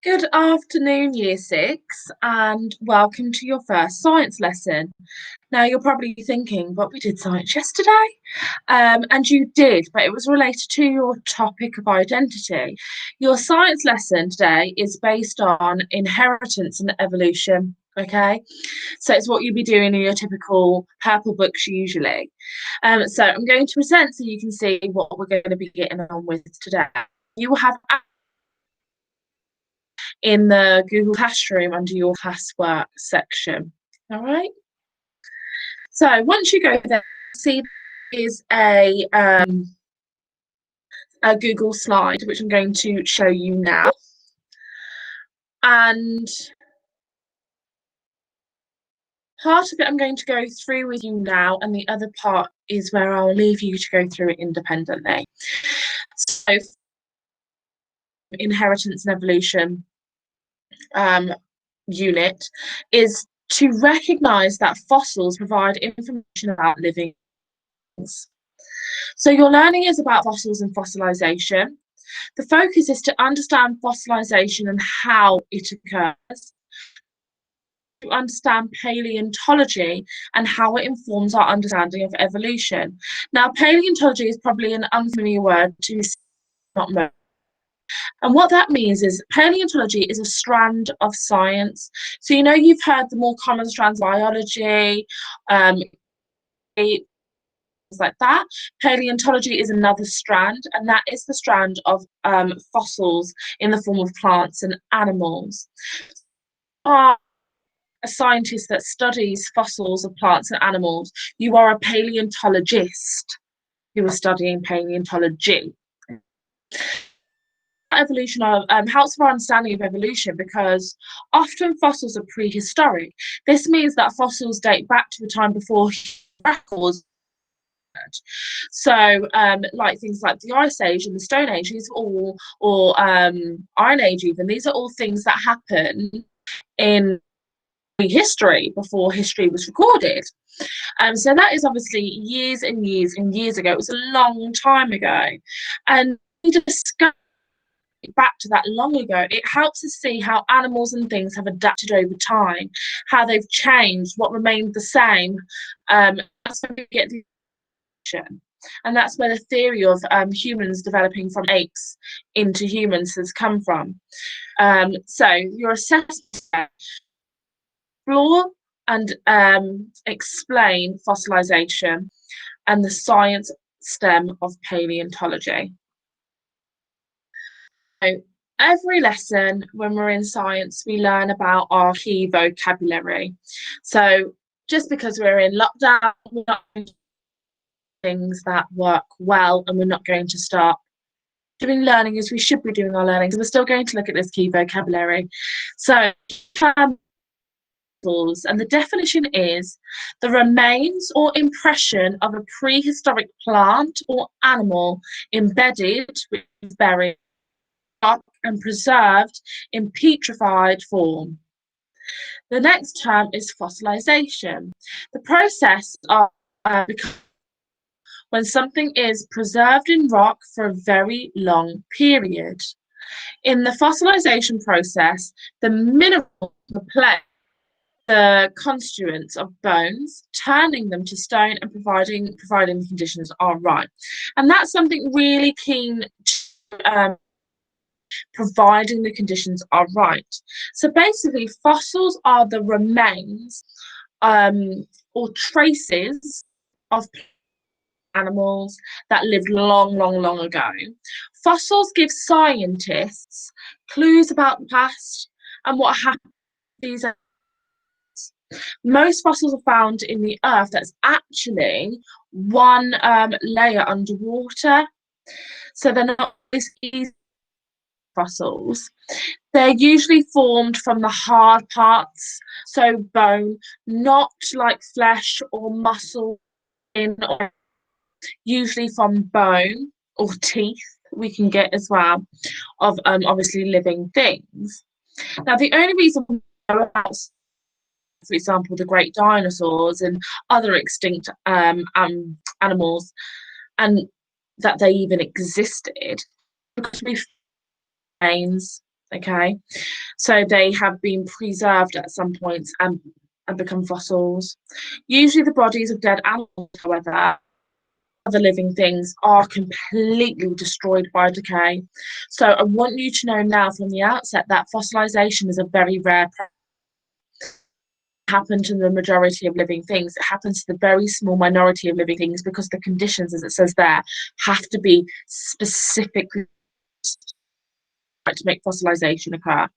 Good afternoon, Year Six, and welcome to your first science lesson. Now, you're probably thinking, but we did science yesterday. And you did, but it was related to your topic of identity. Your science lesson today is based on inheritance and evolution. Okay, so it's what you'd be doing in your typical purple books usually. So I'm going to present so you can see what we're going to be getting on with today. You will have in the Google Classroom under your classwork section. All right. So once you go there, see is a Google slide which I'm going to show you now, and part of it I'm going to go through with you now, and the other part is where I'll leave you to go through it independently. So inheritance and evolution unit is to recognize that fossils provide information about living things. So your learning is about fossils and fossilization. The focus is to understand fossilization and how it occurs, to understand paleontology and how it informs our understanding of evolution. Now, paleontology is probably an unfamiliar word to not know. And what that means is paleontology is a strand of science. So, you've heard the more common strands of biology, um, like that. Paleontology is another strand, and that is the strand of fossils in the form of plants and animals. Are a scientist that studies fossils of plants and animals, you are a paleontologist who is studying paleontology. Evolution helps for our understanding of evolution because often fossils are prehistoric. This means that fossils date back to the time before records. So, like things like the Ice Age and the Stone Age, these are all, or Iron Age even, these are all things that happen in history before history was recorded. So that is obviously years and years and years ago. It was a long time ago. And we discover back to that long ago, it helps us see how animals and things have adapted over time, how they've changed, what remained the same. That's when we get the and that's where the theory of humans developing from apes into humans has come from. So your assessment, explore and explain fossilization and the science stem of paleontology. So every lesson when we're in science, we learn about our key vocabulary. So just because we're in lockdown, we're not things that work well, and we're not going to start doing learning as we should be doing our learning. So we're still going to look at this key vocabulary. So and the definition is the remains or impression of a prehistoric plant or animal embedded, which is buried, and preserved in petrified form. The next term is fossilization, the process of when something is preserved in rock for a very long period. In the fossilization process, the minerals replace the constituents of bones, turning them to stone and providing the conditions are right. And that's something really keen to providing the conditions are right. So basically, fossils are the remains or traces of animals that lived long, long, long ago. Fossils give scientists clues about the past and what happened to these. Most fossils are found in the earth that's actually one layer underwater. So they're not as easy fossils. They're usually formed from the hard parts, so bone, not like flesh or muscle, or usually from bone or teeth we can get as well of obviously living things. Now, the only reason we know about, for example, the great dinosaurs and other extinct animals, and that they even existed, because we remains, Okay, so they have been preserved at some points and become fossils. Usually the bodies of dead animals, however, other living things are completely destroyed by decay. So I want you to know now from the outset that fossilization is a very rare happen to the majority of living things. It happens to the very small minority of living things because the conditions, as it says there, have to be specifically to make fossilization occur.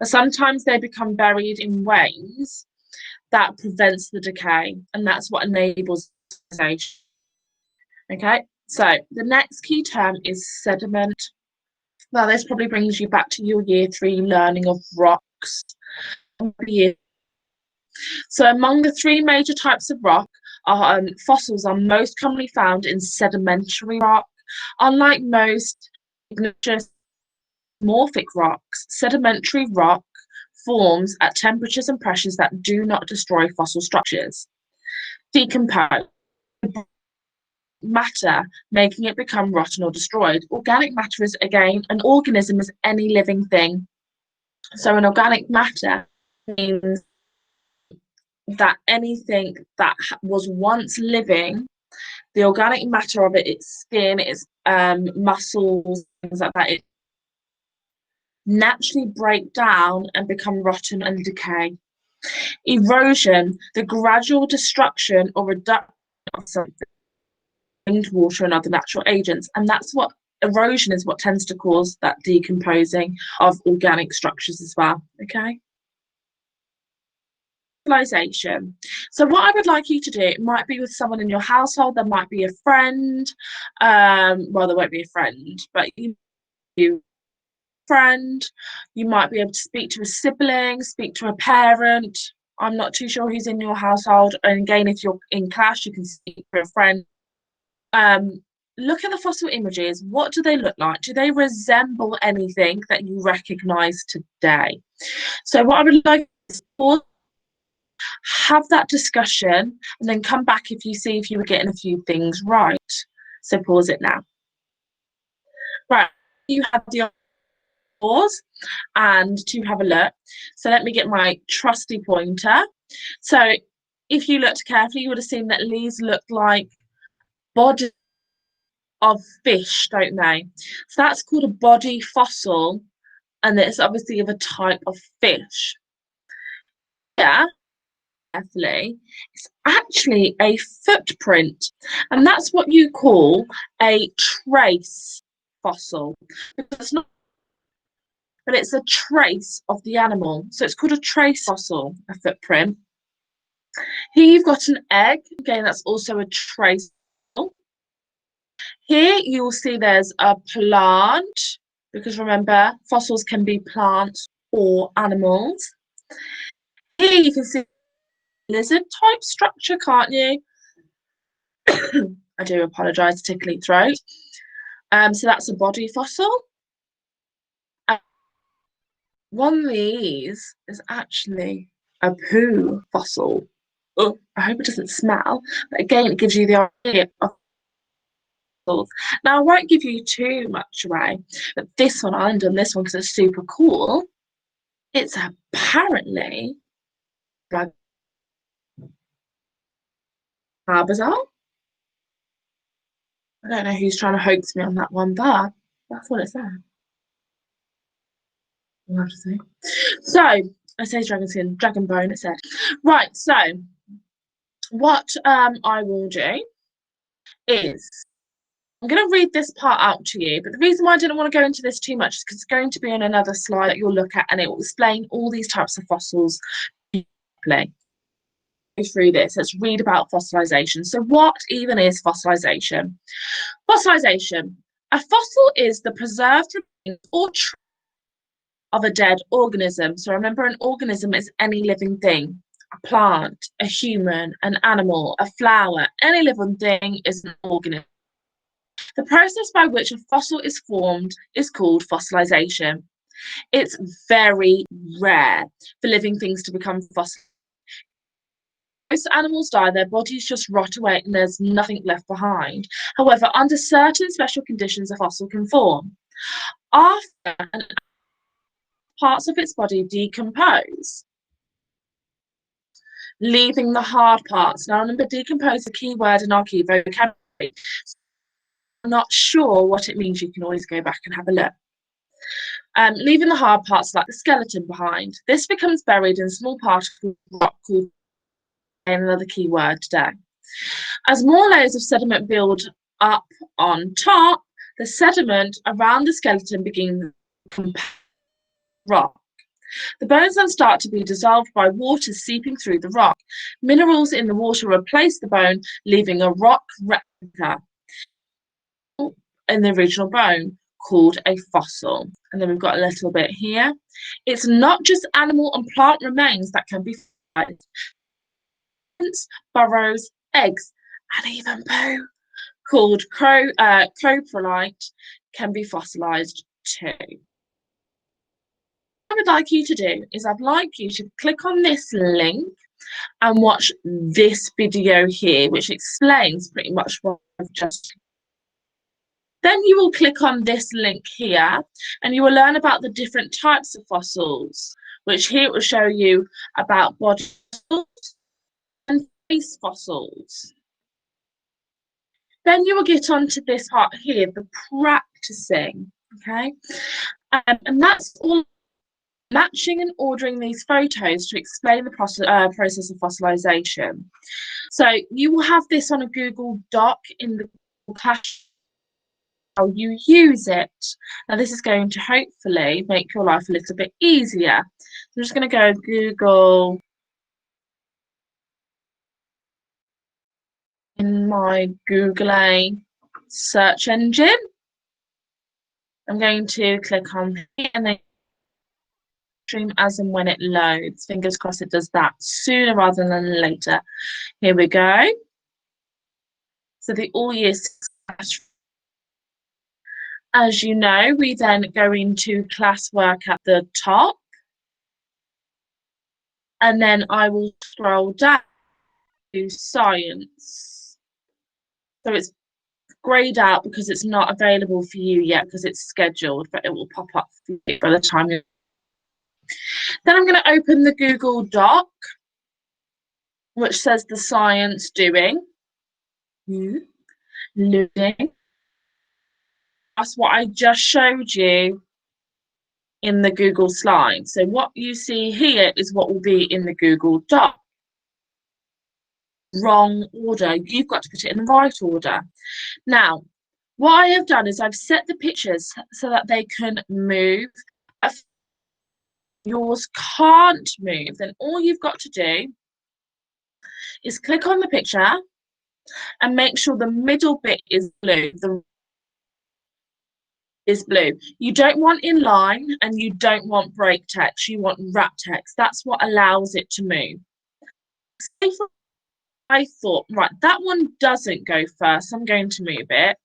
But sometimes they become buried in ways that prevents the decay, and that's what enables fossilization. Okay, so the next key term is sediment. Well, this probably brings you back to your year 3 learning of rocks. So among the 3 major types of rock, fossils are most commonly found in sedimentary rock. Unlike most igneous morphic rocks, sedimentary rock forms at temperatures and pressures that do not destroy fossil structures. Decompose matter, making it become rotten or destroyed. Organic matter is, again, an organism is any living thing. So an organic matter means that anything that was once living, the organic matter of it, its skin, its muscles, things like that, it naturally break down and become rotten and decay. Erosion, the gradual destruction or reduction of something, water and other natural agents, and that's what erosion is, what tends to cause that decomposing of organic structures as well. Okay. Fossilization. So what I would like you to do, it might be with someone in your household, there might be a friend, well, there won't be a friend, but you friend, you might be able to speak to a sibling, speak to a parent. I'm not too sure who's in your household, and again, if you're in class, you can speak to a friend. Look at the fossil images. What do they look like? Do they resemble anything that you recognize today? So what I would like is have that discussion and then come back if you see if you were getting a few things right. So pause it now. Right, you have the pause and to have a look. So let me get my trusty pointer. So if you looked carefully, you would have seen that these look like bodies of fish, don't they? So that's called a body fossil, and it's obviously of a type of fish. Yeah, carefully, it's actually a footprint, and that's what you call a trace fossil. It's not, but it's a trace of the animal. So it's called a trace fossil, a footprint. Here you've got an egg. Again, that's also a trace fossil. Here you will see there's a plant, because remember, fossils can be plants or animals. Here you can see lizard type structure, can't you? I do apologise, tickly throat. So that's a body fossil. One of these is actually a poo fossil. Oh, I hope it doesn't smell, but again, it gives you the idea of fossils. Now, I won't give you too much away, but this one, I'll end on this one because it's super cool. It's apparently bizarre. I don't know who's trying to hoax me on that one, but that's what it said. We'll have to see. So, I say dragon skin, dragon bone, it said. Right, so what I will do is I'm going to read this part out to you, but the reason why I didn't want to go into this too much is because it's going to be on another slide that you'll look at, and it will explain all these types of fossils deeply. Through this, let's read about fossilization. So what even is fossilization? Fossilization. A fossil is the preserved remains or of a dead organism. So remember, an organism is any living thing. A plant, a human, an animal, a flower, any living thing is an organism. The process by which a fossil is formed is called fossilization. It's very rare for living things to become fossil. Most animals die, their bodies just rot away and there's nothing left behind. However, under certain special conditions, a fossil can form. After an parts of its body decompose, leaving the hard parts. Now remember, decompose is a key word in our key vocabulary. I'm not sure what it means, you can always go back and have a look. Leaving the hard parts like the skeleton behind. This becomes buried in small particles of rock called, another key word today. As more layers of sediment build up on top, the sediment around the skeleton begins to compact rock. The bones then start to be dissolved by water seeping through the rock. Minerals in the water replace the bone, leaving a rock replica in the original bone, called a fossil. And then we've got a little bit here. It's not just animal and plant remains that can be fossilized. Burrows, eggs, and even poo, called coprolite, can be fossilized too. What I would like you to do is I'd like you to click on this link and watch this video here, which explains pretty much what I've just. Then you will click on this link here and you will learn about the different types of fossils, which here it will show you about body fossils and face fossils. Then you will get onto this part here, the practicing, okay? And that's all matching and ordering these photos to explain the process of fossilization. So you will have this on a Google Doc in the Classroom. How you use it. Now this is going to hopefully make your life a little bit easier. I'm just going to go Google in my Google search engine. I'm going to click on here and then stream as and when it loads. Fingers crossed it does that sooner rather than later. Here we go. So the all year classroom. As you know, we then go into classwork at the top. And then I will scroll down to science. So it's grayed out because it's not available for you yet because it's scheduled, but it will pop up for you by the time you. Then I'm going to open the Google Doc, which says the science doing. Loading. That's what I just showed you in the Google slide. So what you see here is what will be in the Google Doc. Wrong order. You've got to put it in the right order. Now, what I have done is I've set the pictures so that they can move. If yours can't move, then all you've got to do is click on the picture and make sure the middle bit is blue. Is blue. You don't want inline and you don't want break text. You want wrap text. That's what allows it to move. I thought, right, that one doesn't go first. I'm going to move it.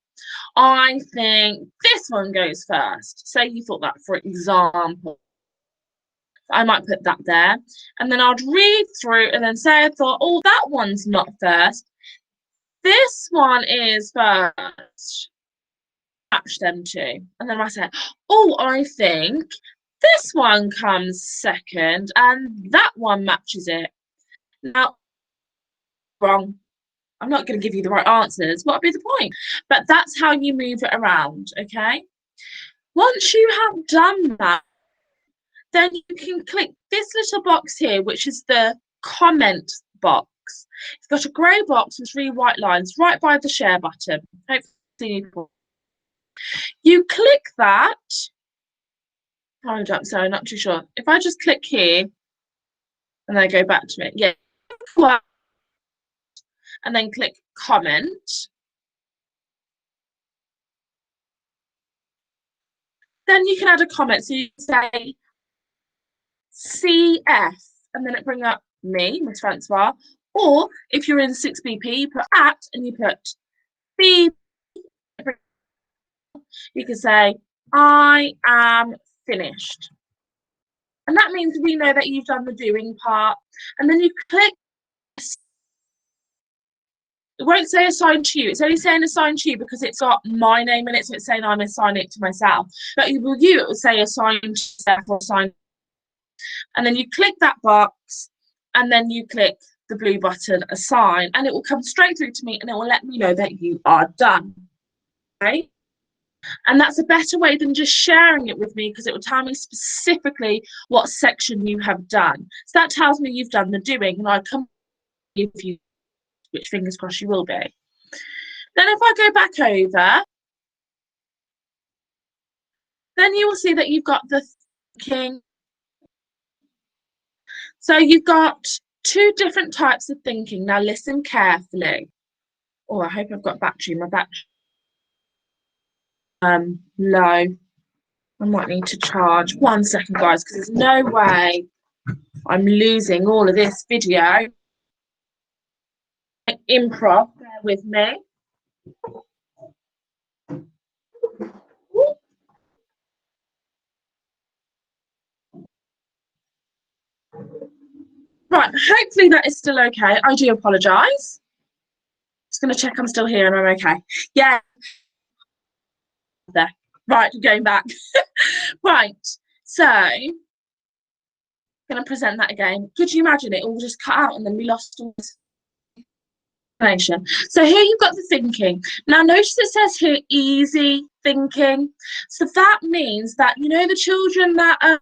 I think this one goes first. Say you thought that, for example. I might put that there. And then I'd read through and then say I thought, oh, that one's not first. This one is first. Match them two. And then I said, oh, I think this one comes second and that one matches it. Now, wrong. I'm not going to give you the right answers. What would be the point? But that's how you move it around, okay? Once you have done that, then you can click this little box here, which is the comment box. It's got a grey box with 3 white lines right by the share button. Hopefully you click that. Hold up, sorry, not too sure. If I just click here and then go back to it, yeah. And then click comment. Then you can add a comment. So you say CF and then it bring up me, Miss Francois. Or if you're in 6BP, you put at and you put B. You can say, I am finished. And that means we know that you've done the doing part. And then you click. It won't say assigned to you. It's only saying assigned to you because it's got my name in it. So it's saying I'm assigning it to myself. But with you, it will say assigned to yourself or assigned And then you click that box, and then you click the blue button, assign, and it will come straight through to me, and it will let me know that you are done. Okay? And that's a better way than just sharing it with me, because it will tell me specifically what section you have done. So that tells me you've done the doing, and I can give you, which fingers crossed you will be. Then if I go back over, then you will see that you've got the thinking. So you've got two different types of thinking. Now listen carefully. Oh, I hope I've got battery. My battery low. I might need to charge. 1 second, guys, because there's no way I'm losing all of this video. Improv, bear with me. Right, hopefully that is still okay. I do apologise. Just going to check I'm still here and I'm okay. Yeah. There. Right, we're going back. Right, so I'm going to present that again. Could you imagine it all just cut out and then we lost all this information? So here you've got the thinking. Now notice it says here easy thinking. So that means that, you know, the children that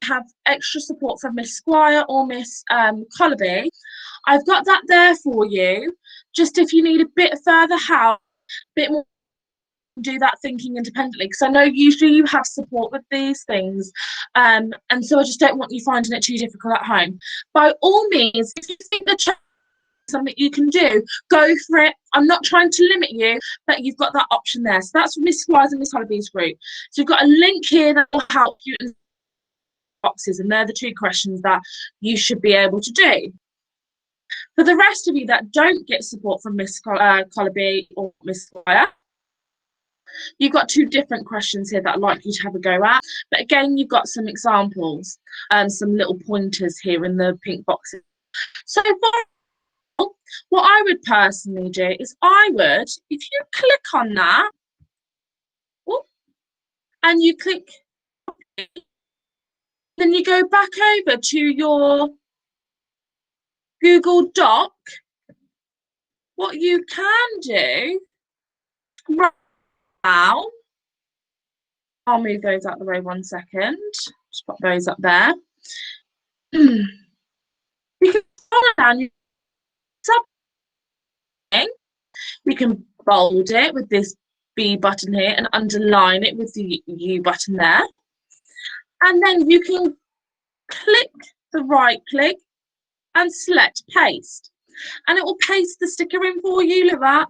have extra support from Miss Squire or Miss Collaby, I've got that there for you. Just if you need a bit further help, a bit more, do that thinking independently, because I know usually you have support with these things, and so I just don't want you finding it too difficult at home. By all means, if you think the child is something you can do, go for it. I'm not trying to limit you, but you've got that option there. So that's Miss Squires and Miss Collaby's group. So you've got a link here that will help you in boxes, and they're the two questions that you should be able to do. For the rest of you that don't get support from Miss Collaby or Miss Squire, you've got two different questions here that I'd like you to have a go at. But again, you've got some examples and some little pointers here in the pink boxes. So what I would personally do is if you click on that, and you click, then you go back over to your Google Doc, what you can do right now, I'll move those out the way 1 second, just pop those up there. You can scroll down, we can bold it with this B button here and underline it with the U button there. And then you can click the right click and select paste. And it will paste the sticker in for you, look at that.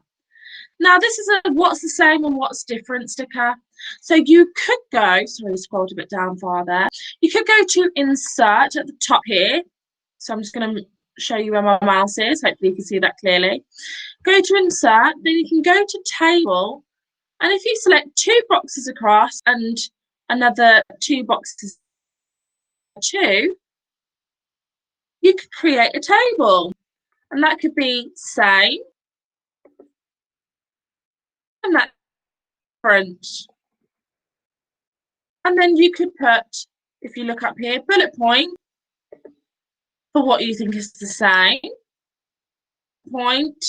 Now this is a what's the same and what's different sticker. So you could go, sorry, I scrolled a bit down far there. You could go to insert at the top here. So I'm just going to show you where my mouse is. Hopefully you can see that clearly. Go to insert, then you can go to table. And if you select 2 boxes across and another 2 boxes 2, you could create a table. And that could be same. And that's different. And then you could put, if you look up here, bullet point for what you think is the same, point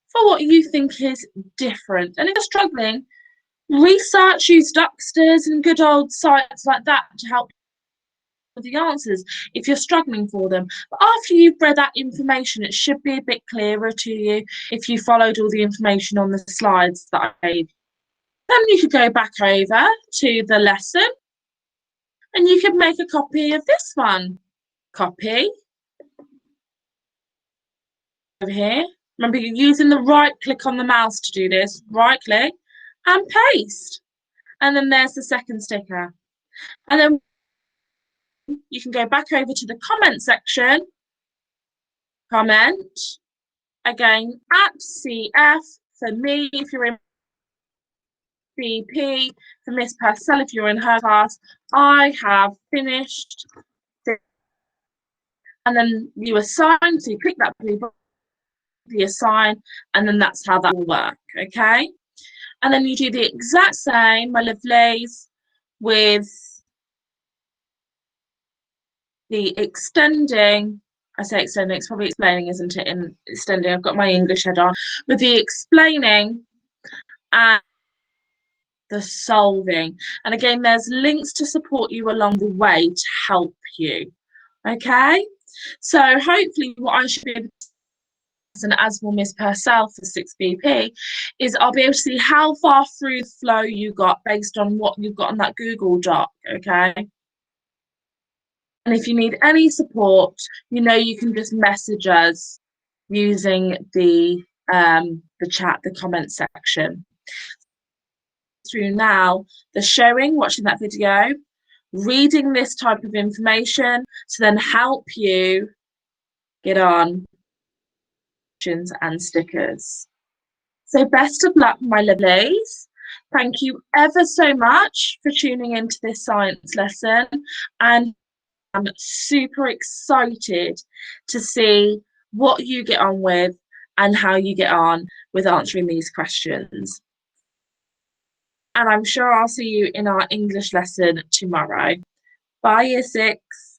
for what you think is different. And if you're struggling, research, use Ducksters and good old sites like that to help with the answers if you're struggling for them. But after you've read that information, it should be a bit clearer to you if you followed all the information on the slides that I gave. Then you could go back over to the lesson and you could make a copy of this one. Copy. Over here. Remember, you're using the right click on the mouse to do this. Right click and paste. And then there's the second sticker. And then you can go back over to the comment section. Comment. Again, at CF for me if you're in BP, for Miss Purcell if you're in her class. I have finished. And then you assign, so you click that blue button, the assign, and then that's how that will work, okay? And then you do the exact same, my lovelies, with the extending, I say extending, it's probably explaining, isn't it? In extending, I've got my English head on, with the explaining and the solving. And again, there's links to support you along the way to help you. Okay, so hopefully what I should be able to, and as will Miss Purcell for 6BP, is I'll be able to see how far through the flow you got based on what you've got on that Google Doc, okay? And if you need any support, you know you can just message us using the chat, the comment section. Through now, the showing, watching that video, reading this type of information to then help you get on and stickers. So best of luck, my lovelies. Thank you ever so much for tuning into this science lesson, and I'm super excited to see what you get on with and how you get on with answering these questions. And I'm sure I'll see you in our English lesson tomorrow. Bye, Year 6.